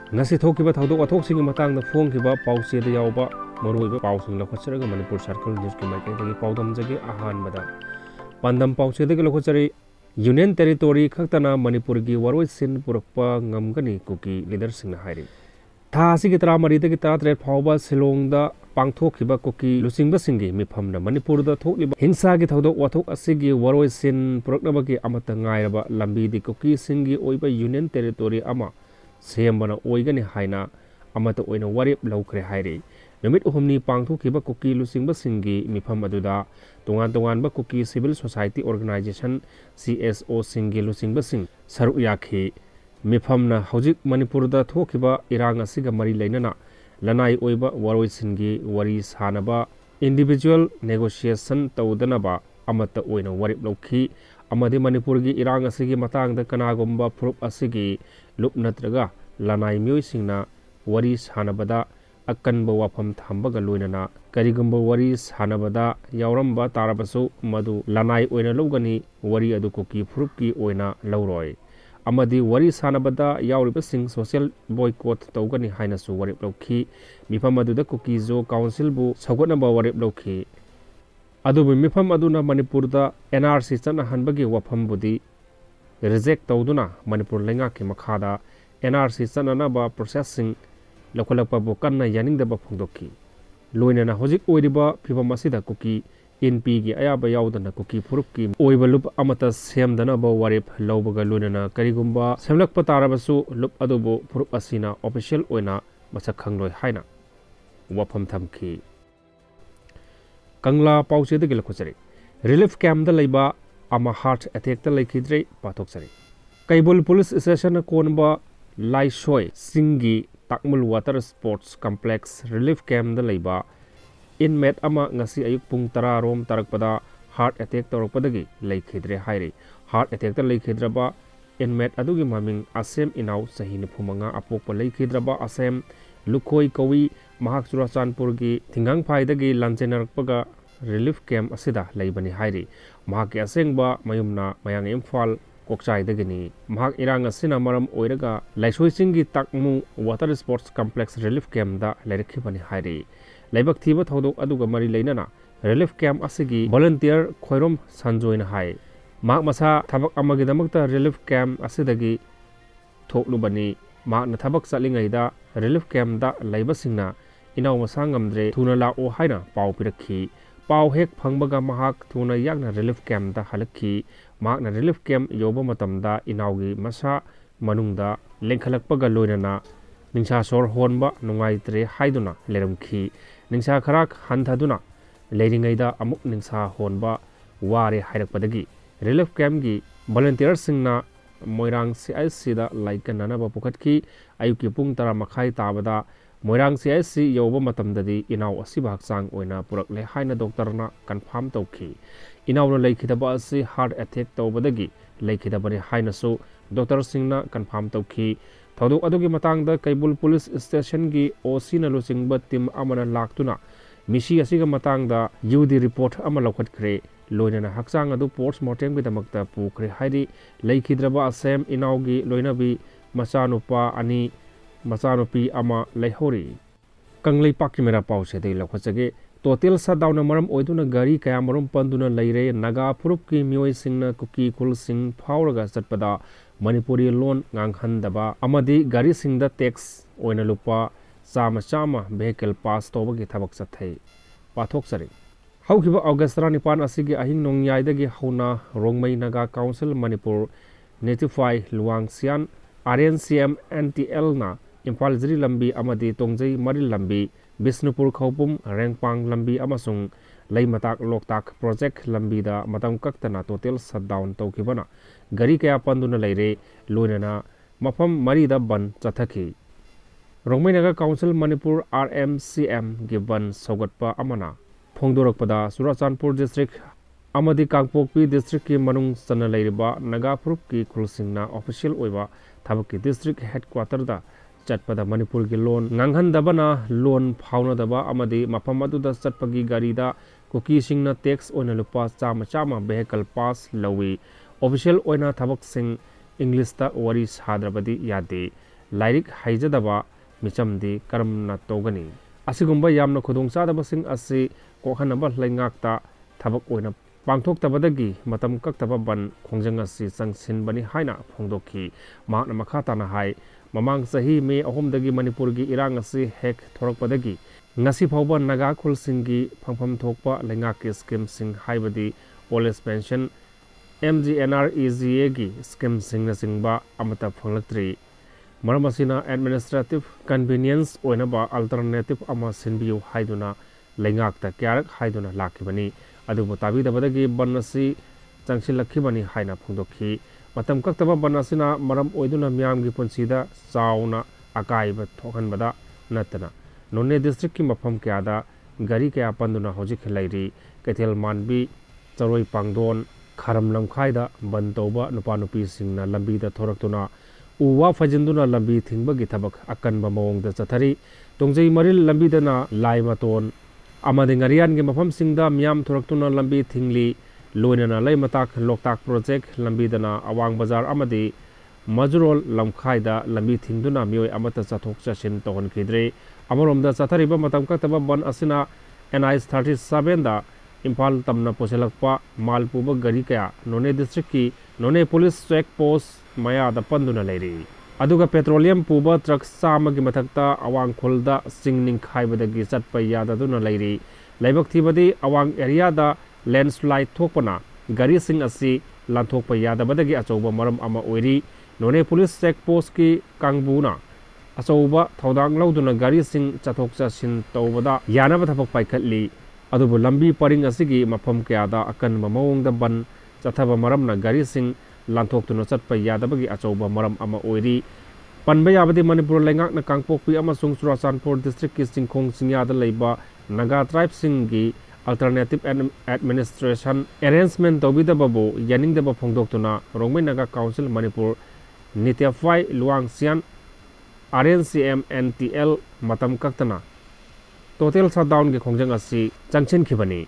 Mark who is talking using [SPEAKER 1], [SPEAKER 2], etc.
[SPEAKER 1] ngasi thokiba thodok athoksingi matangda phongkiba paucheda yawba maroiba pausing lakhacharaga Manipur Circle News ki maikhaidagi paudam jage ahanbada pandam pauchedagi lakhachari Union Territory khaktana Manipur gi waroisin purakpa ngamgani KUKI leader singna hairi tha asigi 13 13 phawba silongda pangthokhiba KUKI lusingba singi mifamna Manipur da thokliba hingsa gi thodok wathok asigi waroisin puraknabagi amata ngairaba lambi di KUKI singi oiba Union Territory ama sembana oigani haina amata oina warip laukre hairi numit uhumni pangthokhiba KUKI lusingba singi mifam aduda tongan ba KUKI Civil Society Organization CSO singi lusingba sing saru yakhi mifamna hojik Manipur da thokiba irang asiga mari leinana lanai oiba waroisingi wari sanaba individual negotiation tawdanaba amata oina warip laukhi amadi Manipur gi irang asigi matangda kanagomba proof asigi lup natraga lanai myoi singna wari sanabada akanba wafam thambaga loinana karigumba wari sanabada yawramba tarabasu madu lanai oina logani wari adu KUKI proof ki oina lauroi amadi wari sanabada yawriba sing social boycott tawgani hainasu warip laukhi mifam aduda KUKI zo council bu sagonaba warip laukhi adubu mifam aduna Manipur da NRC chana hanbagi wafam budi reject tawduna Manipur lenga ki makhada NRC chana ba processing lakolakpa bu kanna yaningdaba phongdokki loinana hojik oiriba phibam asida KUKI NP gi ayaba yawdana KUKI proof ki oiba lup amata semdana ba warip lawbaga loinana karigumba semlakpa tarabasu lup adubu proof asina official oina masak khangloi haina wafam thamki Kangla pauche de gilakhuchari relief camp da leiba ama heart attack da leikhidre pathokchari Kaibul police station konba laisoi singi takmul water sports complex relief camp da leiba inmate ama ngasi ayuk pung 10 rom tarakpada heart attack tawrokpadagi leikhidre hairi heart attack da leikhidraba inmate adugi maming asem inaw sahi 9 apokpa leikhidra asem lukhoi kawi mahak Churachandpur gi thingang phaidagi lanchenarakpaga relief camp asida leibani hairi mahak asengba mayumna mayang Imphal kokchai dagini mahak irang asina maram oiraga laisoisinggi takmu water sports complex relief camp da leirakhibani hairi laibak thiba thodok aduga mari leinana relief camp asigi volunteer khoirom sanjoina hai mahak masa thabak amagi damakta relief camp asidagi thoklubani mahak na thabak chalingaida relief camp da laibasingna inaw masa ngamdre thuna lao haina pau pirakhi pau hek phangbaga mahak thuna yakna relief camp da halakhi mahak na relief camp yoba matamda inawgi masa manungda lengkhalakpaga loinana ningsha sor honba nungaitre haiduna leramkhi ningsha kharak hanthaduna leiringaida amuk ningsha honba ware hairakpadagi relief camp gi volunteer singna moirang CIC da laikanana ba pukhatki ayuki pung 10 makhai tabada moirang CIC yoba matamdadi inaw asiba hakchang oina purakle haina doctor na confirm tawki inaw na leikhidaba asi heart attack tawbadagi leikhidabani haina so doctor singna confirm tawki thodok adugi matangda Kaibul police station gi OC na lusingba team amana laktuna misi asiga matangda UD report ama lokhatkre loinana hakchang adu postmortem gi damakta pukre hairi leikidraba asem inaugi loinabi machanupa ani machanupi ama leihori kanglei pakki mera pause dei lokhachage total shutdown maram oiduna gari kaya marum panduna leire naga purup ki mioi singna KUKI khul sing phauraga chatpada Manipuri loan nganghandaba amadi gari singda tax oina lupa chama vehicle pass tobagi thabak chathai pathok sari haukiba August 9 asigi ahing nongyai hauna rongmai naga council Manipur notify luang sian RNCM NTL na Imphal Jiri lambi amadi tongjai mari lambi Bisnupur Khaupum Rengpang lambi amasung Leimatak Loktak project lambi da matam kaktana total shutdown tawkibana gari kaya panduna leire loinana mafam mari da ban chathaki rongmai naga council Manipur RMCM giban sogatpa amana phongdorakpada Churachandpur district amadi Kangpokpi district ki manung sana leiriba naga purup ki khulsingna official oiba thabaki district headquarter da chatpada Manipur ki loan nganghandabana loan phaunadaba amadi mafam aduda chatpagi gari da KUKI singna tax oina lupa chama vehicle pass lawi official oina thabak sing English ta wari sadrabadi yade लाइरिक हाइजदबा मिचमदी करमना तोगनी असिगुम्बा यामना खुदोंचादबसिंग असि कोखनबा लैंगाकता थबक ओइना पांथोक्तबदगी मतम कक्तबा बन खोंजंग असि चंगसिनबनी हाइना फोंदोखी माकना मखा ताना हाइ ममांग सही मे अहोमदगी मणिपुर की इरांग असि हेक थोरकपदगी ngasi phawba naga khulsingi phangpham thokpa lenga scheme sing haibadi police pension MGNREGA gi scheme sing na singba amata phanglaktri maramasina administrative convenience oinaba alternative ama sinbiu haiduna lengakta kyarak haiduna lakibani adubu tabidabadagi banasi changsilakhibani haina phungdokhi matam kaktaba banasina maram oiduna miyamgi punsida chauna akaiba thokhanbada natana नोने district की मफम क्यादा गरी क्या पंदुना होजिक Larry कैथेल Manbi चरोई पांगदोन खरम लमखाइदा बंतौबा नुपा नुपी सिंगना लंबीदा थोरक्तुना उवा फजिंदुना लंबी थिंगबगी थबक अकनबा मओंगदा चथरी तोंजई मरिल लंबीदना लाई मतोन अमदे ngarian ge mafam singda miyam thoraktuna lambi thingli loinana lai matak loktak project lambidana awang bazar amadi majurol lamkhaida lambi thingduna mioi amata chathok chasin tohon khidre अमरोमदा चाथरिबा मतम कतबा बन असिना NIS 37 दा इम्फाल तमना पोसेलकपा मालपुबा गरी कया नोने डिस्ट्रिक्ट की नोने पुलिस चेक पोस्ट मया दा पंदुना लेरी अदुगा पेट्रोलियम पुबा ट्रक सामगी मथक्ता अवांग खोलदा सिंगनिंग खाइबदगी चटपा याददुना लेरी लाइबक थिबदी अवांग एरिया दा लैंडस्लाइड थोकपना गरी सिंग असि लांथोकपा यादबदगी अचौबा मरम अमा ओइरी नोने पुलिस चेक पोस्ट की कांगबुना अचौबा थौदांग लौदुना गारी सिंग चथोक चसिन तौबदा यानब थबक पाइखटली अदुबु लंबी परिंग असिगी मफम कयादा अकन ममोंगदा बन चथबा मरमना गारी सिंग लांथोक्तुना चटपा यादबगी अचौबा मरम अमा ओइरी पनबा याबदी मणिपुर लेंगाकना कांगपोकपी अमसुंग चुराचानपुर डिस्ट्रिक्ट की सिंखोंग सिंयादा लैबा नागा ट्राइब सिंगी अल्टरनेटिव एडमिनिस्ट्रेशन अरेंजमेंट तौबिदबबु यानिंगदबा फोंदोक्तुना रोंगमै नागा काउंसिल मणिपुर नित्याफाई लुआंगसियान RNCM NTL matam kaktana total shutdown ge khongjang asi changchen khibani